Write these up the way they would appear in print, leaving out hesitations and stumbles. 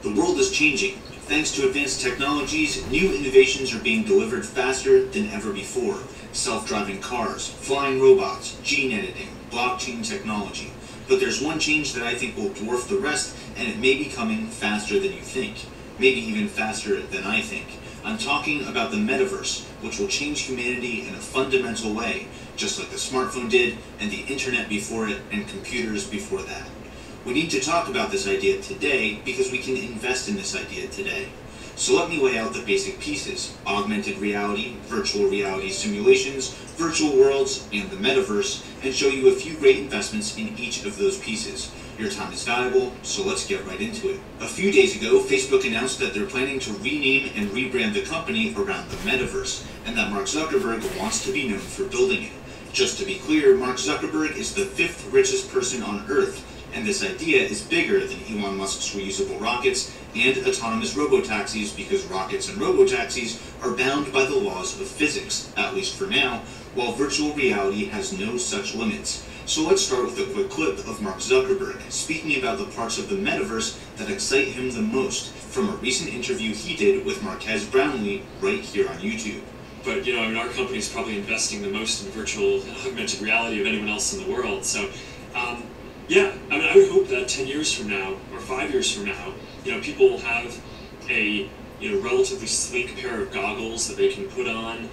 The world is changing. Thanks to advanced technologies, new innovations are being delivered faster than ever before. Self-driving cars, flying robots, gene editing, blockchain technology. But there's one change that I think will dwarf the rest, and it may be coming faster than you think. Maybe even faster than I think. I'm talking about the Metaverse, which will change humanity in a fundamental way, just like the smartphone did, and the internet before it, and computers before that. We need to talk about this idea today because we can invest in this idea today. So let me lay out the basic pieces: augmented reality, virtual reality simulations, virtual worlds, and the Metaverse, and show you a few great investments in each of those pieces. Your time is valuable, so let's get right into it. A few days ago, Facebook announced that they're planning to rename and rebrand the company around the Metaverse, and that Mark Zuckerberg wants to be known for building it. Just to be clear, Mark Zuckerberg is the 5th richest person on Earth, and this idea is bigger than Elon Musk's reusable rockets and autonomous robotaxis, because rockets and robotaxis are bound by the laws of physics, at least for now, while virtual reality has no such limits. So let's start with a quick clip of Mark Zuckerberg speaking about the parts of the Metaverse that excite him the most from a recent interview he did with Marques Brownlee right here on YouTube. But, you know, I mean, our company is probably investing the most in virtual and augmented reality of anyone else in the world. So, yeah, I mean, I would hope that 10 years from now, or 5 years from now, you know, people have a, you know, relatively sleek pair of goggles that they can put on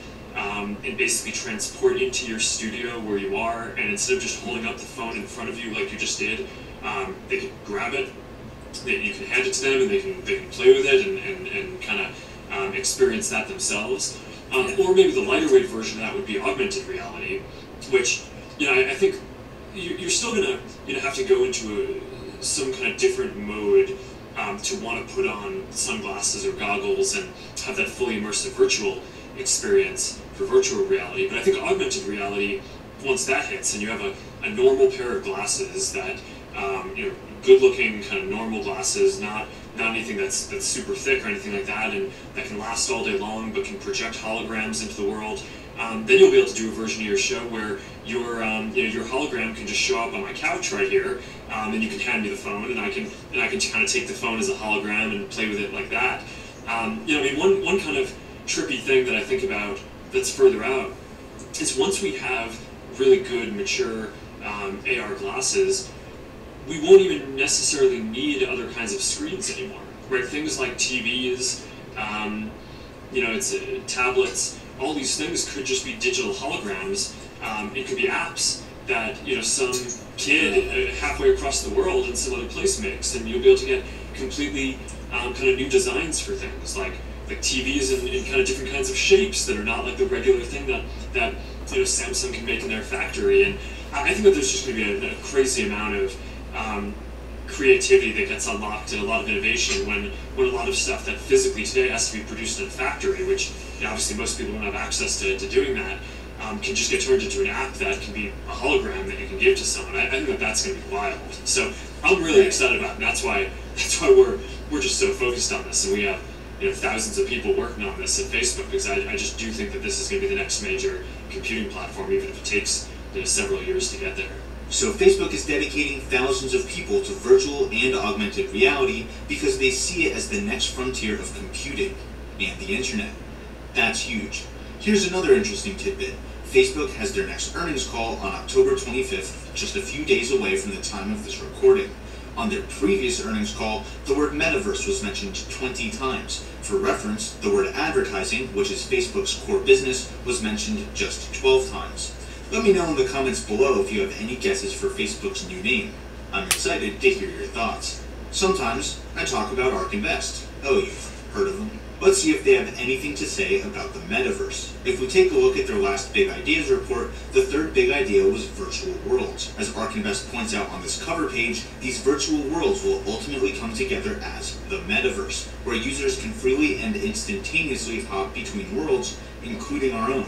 and basically transport into your studio where you are, and instead of just holding up the phone in front of you like you just did, they can grab it, you can hand it to them, and they can play with it and kind of experience that themselves. Or maybe the lighter weight version of that would be augmented reality, which, you know, I think you're still gonna, you know, have to go into some kind of different mode to want to put on sunglasses or goggles and have that fully immersive virtual experience for virtual reality. But I think augmented reality, once that hits and you have a normal pair of glasses that, you know, good-looking kind of normal glasses, not anything that's super thick or anything like that, and that can last all day long but can project holograms into the world, then you'll be able to do a version of your show where your you know, your hologram can just show up on my couch right here, and you can hand me the phone, and I can kind of take the phone as a hologram and play with it like that. You know, I mean, one kind of trippy thing that I think about that's further out is once we have really good, mature AR glasses, we won't even necessarily need other kinds of screens anymore, right? Things like TVs, you know, it's tablets. All these things could just be digital holograms. It could be apps that, you know, some kid halfway across the world in some other place makes, and you'll be able to get completely kind of new designs for things like TVs in kind of different kinds of shapes that are not like the regular thing that you know, Samsung can make in their factory. And I think that there's just going to be a crazy amount of creativity that gets unlocked and a lot of innovation when a lot of stuff that physically today has to be produced in a factory, which, you know, obviously most people don't have access to doing that, can just get turned into an app that can be a hologram that you can give to someone. I think that that's going to be wild. So I'm really excited about it, and that's why we're just so focused on this, and we have, you know, thousands of people working on this at Facebook, because I just do think that this is going to be the next major computing platform, even if it takes, you know, several years to get there. So Facebook is dedicating thousands of people to virtual and augmented reality because they see it as the next frontier of computing and the internet. That's huge. Here's another interesting tidbit. Facebook has their next earnings call on October 25th, just a few days away from the time of this recording. On their previous earnings call, the word Metaverse was mentioned 20 times. For reference, the word advertising, which is Facebook's core business, was mentioned just 12 times. Let me know in the comments below if you have any guesses for Facebook's new name. I'm excited to hear your thoughts. Sometimes I talk about ARK Invest. Oh, you've heard of them? Let's see if they have anything to say about the Metaverse. If we take a look at their last Big Ideas report, the third big idea was virtual worlds. As ARK Invest points out on this cover page, these virtual worlds will ultimately come together as the Metaverse, where users can freely and instantaneously hop between worlds, including our own.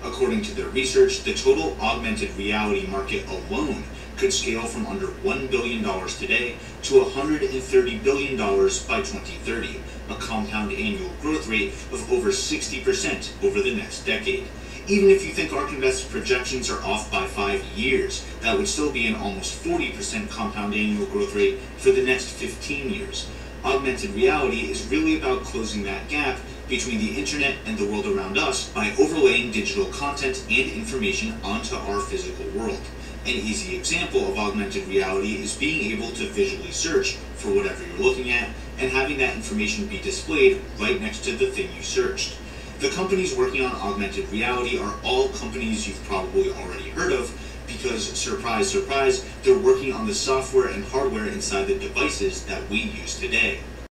According to their research, the total augmented reality market alone could scale from under $1 billion today to $130 billion by 2030, a compound annual growth rate of over 60% over the next decade. Even if you think ARK Invest's projections are off by 5 years, that would still be an almost 40% compound annual growth rate for the next 15 years. Augmented reality is really about closing that gap between the internet and the world around us by overlaying digital content and information onto our physical world. An easy example of augmented reality is being able to visually search for whatever you're looking at and having that information be displayed right next to the thing you searched. The companies working on augmented reality are all companies you've probably already heard of because, surprise, surprise, they're working on the software and hardware inside the devices that we use today.